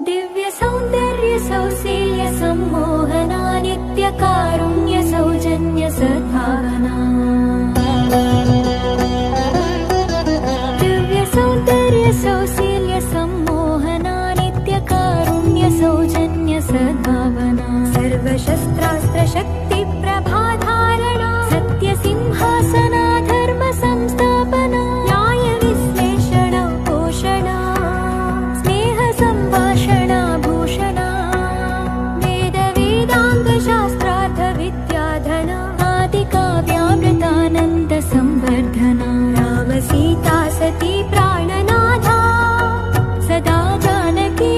दिव्य सौन्दर्य सौशील्य सम्मोहना नित्य कारुण्य सौजन्य सद्भावना दिव्य सौन्दर्य सौशील्य सम्मोहना नित्य कारुण्य सौजन्य सद्भावना सर्वशस्त्रास्त्र शक्ति प्रभाधारणा सत्य सिंहासना धर्म संस्थापना न्याय विश्लेषण पोषणा स्नेह संभाषणा भूषणा वेद वेदांग शास्त्रार्थ विद्याधना आदि काव्यामृतानंद संवर्धना राम सीता सती प्राणनाथा सदा जानकी